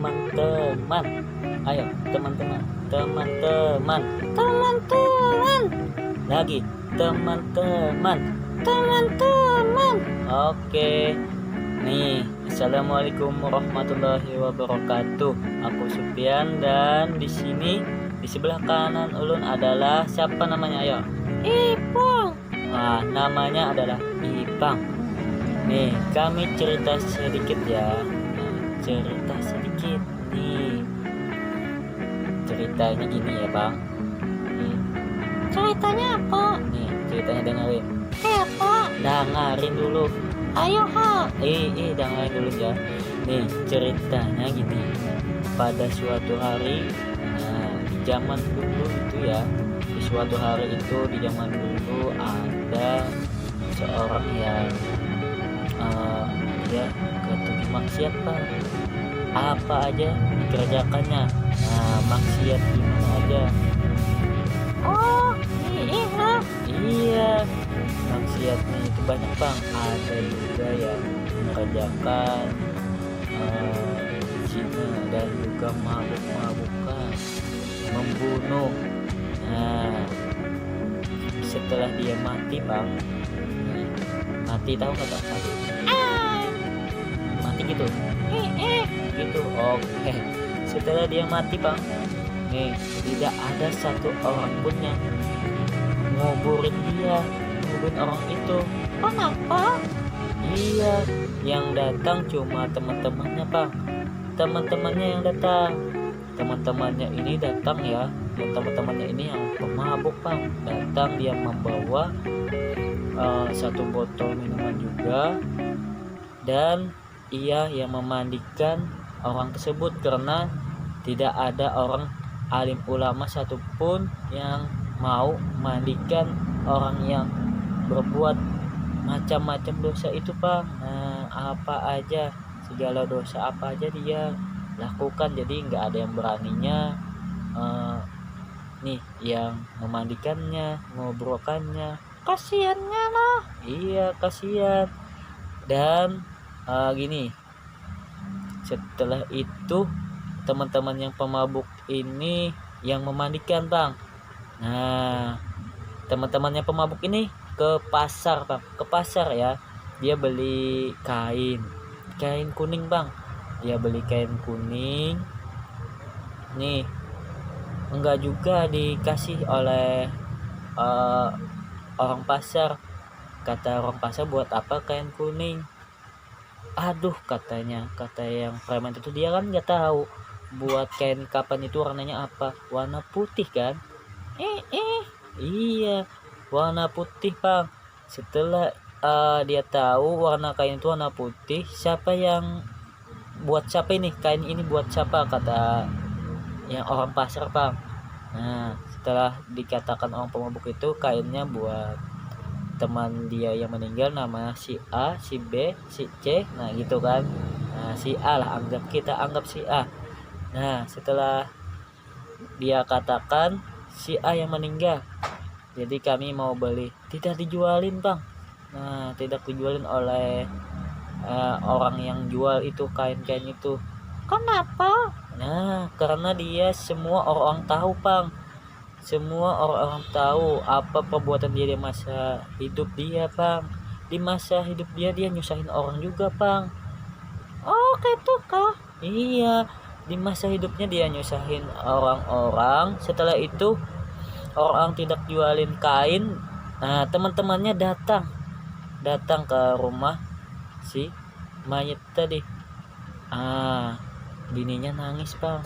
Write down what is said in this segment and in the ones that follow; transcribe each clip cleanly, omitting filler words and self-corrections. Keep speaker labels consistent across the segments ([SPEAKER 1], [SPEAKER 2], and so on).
[SPEAKER 1] teman-teman. Ayo teman-teman, teman-teman, teman-teman. Lagi teman-teman, teman-teman. Oke. Nih, assalamualaikum warahmatullahi wabarakatuh. Aku Supian dan di sini di sebelah kanan ulun adalah siapa namanya? Ayo.
[SPEAKER 2] Ipung.
[SPEAKER 1] Wah, namanya adalah Ipang. Nih, kami cerita sedikit ya. Cerita sedikit nih. Ceritanya gini ya, Bang. Nih,
[SPEAKER 2] Ceritanya apa?
[SPEAKER 1] ceritanya dengerin.
[SPEAKER 2] Apa?
[SPEAKER 1] Dengerin dulu.
[SPEAKER 2] Ayo ha.
[SPEAKER 1] Dengerin dulu ya. Nih, ceritanya gini. Pada suatu hari, di zaman dulu itu ya. Di suatu hari itu di zaman dulu ada seorang yang dia ketujuh maksiat, Pak. Apa aja dikerjakannya. Maksiat gimana aja.
[SPEAKER 2] Oh, iya.
[SPEAKER 1] Iya, maksiatnya itu banyak, Bang. Ada juga yang mengerjakan zina dan juga mabuk-mabukan, membunuh. Nah, setelah dia mati, Bang. Mati, tahu nggak, Bang? Mati gitu. Gitu. Oke. Setelah dia mati, Bang. Nih, tidak ada satu orang pun yang nguburin orang itu.
[SPEAKER 2] Kenapa?
[SPEAKER 1] Iya, yang datang cuma teman-temannya, Bang. Teman-temannya yang datang. Teman-temannya ini datang ya. Dan teman-temannya ini yang pemabuk, Bang. Datang dia membawa satu botol minuman juga. Dan ia yang memandikan orang tersebut karena tidak ada orang alim ulama satupun yang mau mandikan orang yang berbuat macam-macam dosa itu, Bang. Nah, apa aja, segala dosa apa aja dia lakukan, jadi nggak ada yang beraninya nih yang memandikannya, ngobrokannya.
[SPEAKER 2] Kasiannya lah.
[SPEAKER 1] Iya, kasihan. Dan gini, setelah itu teman-teman yang pemabuk ini yang memandikan, Bang. Nah, teman-temannya pemabuk ini ke pasar, Bang. Ke pasar ya. Dia beli kain kuning, Bang. Dia beli kain kuning. Nih, enggak juga dikasih oleh orang pasar. Kata orang pasar, buat apa kain kuning? Aduh, kata yang preman itu, dia kan nggak tahu buat kain kapan itu warnanya apa. Warna putih kan? Iya, warna putih, Bang. Setelah dia tahu warna kain itu warna putih, siapa ini kain ini buat siapa, kata yang orang pasar, Bang. Nah, setelah dikatakan orang pemabuk itu kainnya buat teman dia yang meninggal, nama si A, si B, si C, nah gitu kan. Nah, si A lah, kita anggap si A. Nah, setelah dia katakan si A yang meninggal, jadi kami mau beli, tidak dijualin, Bang. Nah, tidak dijualin oleh orang yang jual itu kain-kain itu.
[SPEAKER 2] Kenapa?
[SPEAKER 1] Nah, karena dia semua orang tahu, Bang. Semua orang tahu apa perbuatan dia di masa hidup dia, Bang. Di masa hidup dia nyusahin orang juga, Bang.
[SPEAKER 2] Oh, gitu kah?
[SPEAKER 1] Iya, di masa hidupnya dia nyusahin orang-orang. Setelah itu orang tidak jualin kain. Nah, teman-temannya datang ke rumah si mayat tadi. Bininya nangis, Bang.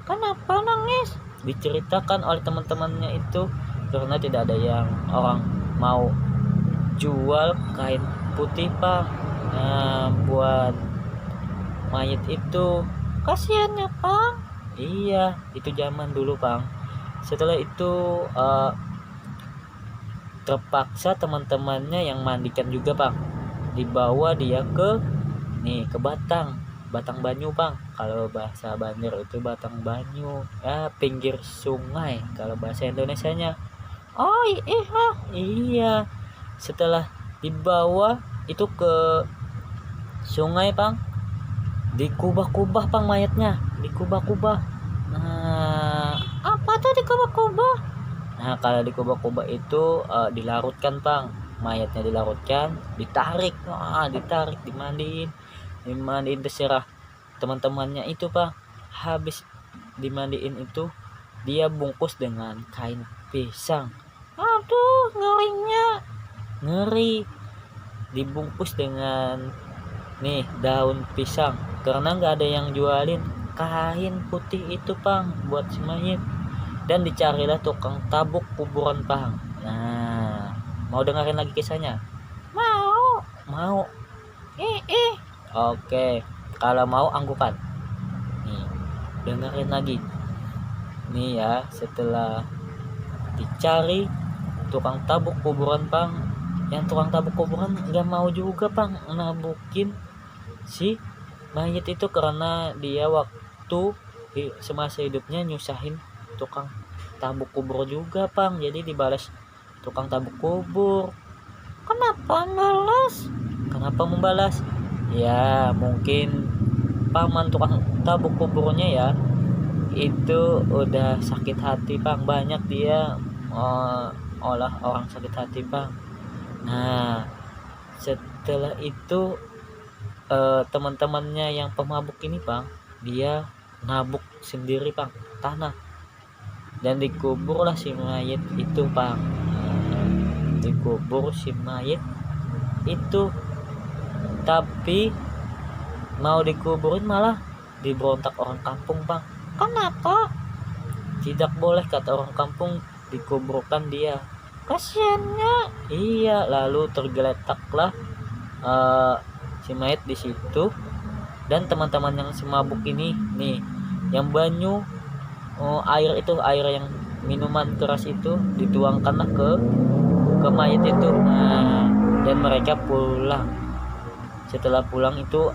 [SPEAKER 2] Kenapa nangis?
[SPEAKER 1] Diceritakan oleh teman-temannya itu karena tidak ada yang orang mau jual kain putih, Bang. Nah, buat mayat itu.
[SPEAKER 2] Kasiannya, Bang.
[SPEAKER 1] Iya, itu zaman dulu, Bang. Setelah itu terpaksa teman-temannya yang mandikan juga, Bang. Dibawa dia ke Batang Banyu, Bang. Kalau bahasa Banjar itu Batang Banyu, ya pinggir sungai kalau bahasa Indonesianya.
[SPEAKER 2] Oh, iya.
[SPEAKER 1] Iya. Setelah dibawa itu ke sungai, Bang. Dikubah-kubah pang mayatnya, dikubah-kubah. Nah,
[SPEAKER 2] Apa tuh dikubah-kubah?
[SPEAKER 1] nah kalau dikubah-kubah itu dilarutkan pang, mayatnya dilarutkan, ditarik, ditarik, dimandiin terserah teman-temannya itu pang. Habis dimandiin itu dia bungkus dengan kain pisang.
[SPEAKER 2] Aduh, ngerinya.
[SPEAKER 1] Ngeri, dibungkus dengan nih daun pisang karena nggak ada yang jualin kain putih itu pang buat si mayit. Dan dicarilah tukang tabuk kuburan pang. Nah, mau dengerin lagi kisahnya?
[SPEAKER 2] Mau.
[SPEAKER 1] Mau?
[SPEAKER 2] Ih.
[SPEAKER 1] Oke, kalau mau anggukan nih, dengerin lagi nih ya. Setelah dicari tukang tabuk kuburan pang, yang tukang tabuk kuburan nggak mau juga pang nabukin si mayit itu karena dia waktu semasa hidupnya nyusahin tukang tabuk kubur juga pang. Jadi dibalas tukang tabuk kubur.
[SPEAKER 2] Kenapa balas?
[SPEAKER 1] Kenapa membalas? Ya mungkin paman tukang tabuk kuburnya ya itu udah sakit hati pang, banyak dia olah orang sakit hati pang. Nah setelah itu teman-temannya yang pemabuk ini pang, dia nabuk sendiri pang tanah dan dikuburlah si mayit itu pang. Dikubur si mayit itu, tapi mau dikuburin malah diberontak orang kampung bang.
[SPEAKER 2] Kenapa?
[SPEAKER 1] Tidak boleh kata orang kampung dikuburkan dia.
[SPEAKER 2] Kasiannya.
[SPEAKER 1] Iya, lalu tergeletaklah si mayit di situ. Dan teman-teman yang semabuk ini nih, yang banyu air itu, air yang minuman keras itu dituangkanlah ke mayit itu. Nah, dan mereka pulang. Setelah pulang itu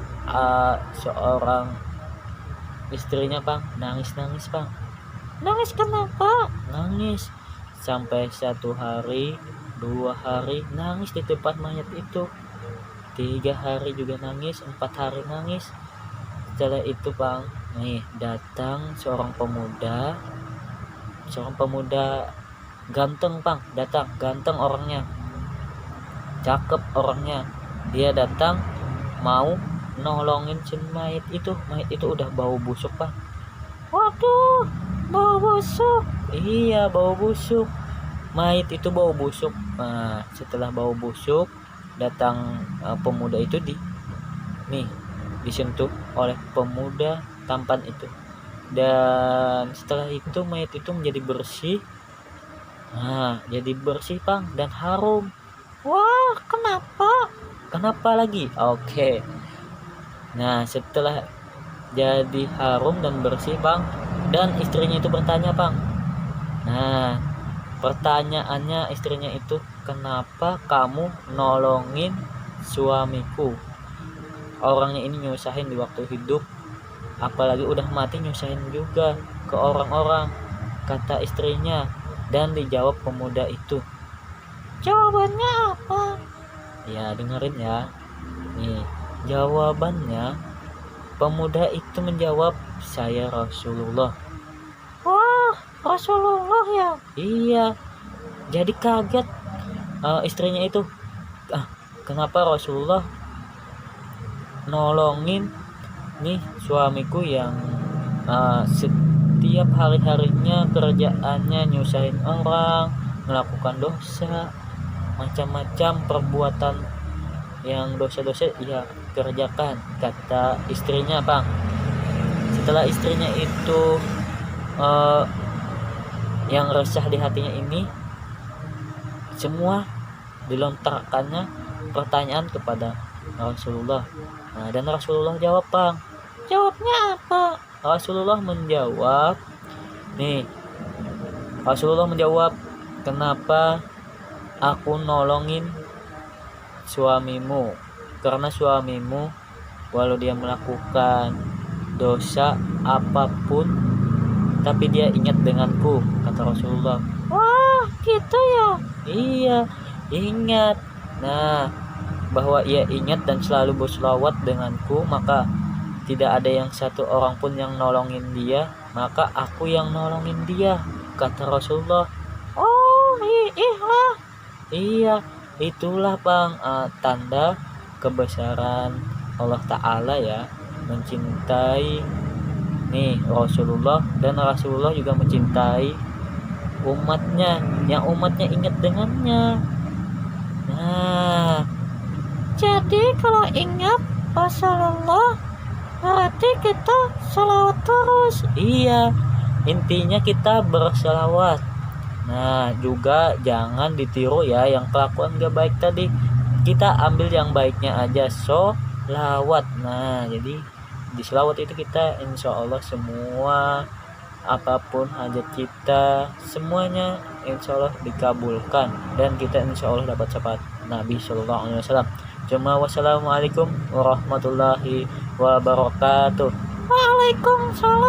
[SPEAKER 1] seorang istrinya bang nangis bang.
[SPEAKER 2] Nangis kenapa?
[SPEAKER 1] Nangis sampai 1 hari 2 hari nangis di tempat mayat itu, 3 hari juga nangis, 4 hari nangis. Setelah itu bang nih datang seorang pemuda ganteng bang, datang ganteng orangnya, cakep orangnya. Dia datang mau nolongin si mayit itu udah bau busuk bang.
[SPEAKER 2] Waduh, bau busuk.
[SPEAKER 1] Iya, bau busuk, mayit itu bau busuk. Nah setelah bau busuk datang pemuda itu disentuh oleh pemuda tampan itu, dan setelah itu mayit itu menjadi bersih. Nah jadi bersih bang dan harum.
[SPEAKER 2] Wah, kenapa
[SPEAKER 1] Lagi? Oke. Nah setelah jadi harum dan bersih bang, dan istrinya itu bertanya bang. Nah pertanyaannya istrinya itu, kenapa kamu nolongin suamiku? Orangnya ini nyusahin di waktu hidup, apalagi udah mati nyusahin juga ke orang-orang, kata istrinya. Dan dijawab pemuda itu.
[SPEAKER 2] jawabannya apa?
[SPEAKER 1] Ya dengerin ya. Nih jawabannya, pemuda itu menjawab, saya Rasulullah.
[SPEAKER 2] Wah, Rasulullah ya?
[SPEAKER 1] Iya, jadi kaget istrinya itu. Kenapa Rasulullah nolongin nih suamiku yang setiap hari-harinya kerjaannya nyusahin orang, melakukan dosa, macam-macam perbuatan yang dosa-dosa ia kerjakan, kata istrinya bang. Setelah istrinya itu yang resah di hatinya ini, semua dilontarkannya pertanyaan kepada Rasulullah. Nah, dan Rasulullah jawab bang.
[SPEAKER 2] Jawabnya apa?
[SPEAKER 1] Rasulullah menjawab, kenapa aku nolongin suamimu? Karena suamimu walau dia melakukan dosa apapun, tapi dia ingat denganku, kata Rasulullah.
[SPEAKER 2] Wah, gitu ya?
[SPEAKER 1] Iya, ingat. Nah, bahwa ia ingat dan selalu berselawat denganku, maka tidak ada yang satu orang pun yang nolongin dia, maka aku yang nolongin dia, kata Rasulullah.
[SPEAKER 2] Oh, lah.
[SPEAKER 1] Iya, itulah Bang, tanda kebesaran Allah Ta'ala ya, mencintai nih Rasulullah, dan Rasulullah juga mencintai umatnya, yang umatnya ingat dengannya. Nah,
[SPEAKER 2] Jadi kalau ingat Rasulullah, berarti kita salawat terus.
[SPEAKER 1] iya, intinya kita berselawat. Nah, juga jangan ditiru ya yang kelakuan gak baik tadi. Kita ambil yang baiknya aja, lawat. Nah, jadi di selawat itu kita insya Allah semua, apapun hajat kita, semuanya insya Allah dikabulkan, dan kita insya Allah dapat syafaat Nabi Shallallahu Alaihi Wasallam. Cuma wassalamualaikum warahmatullahi wabarakatuh.
[SPEAKER 2] Waalaikumsalam.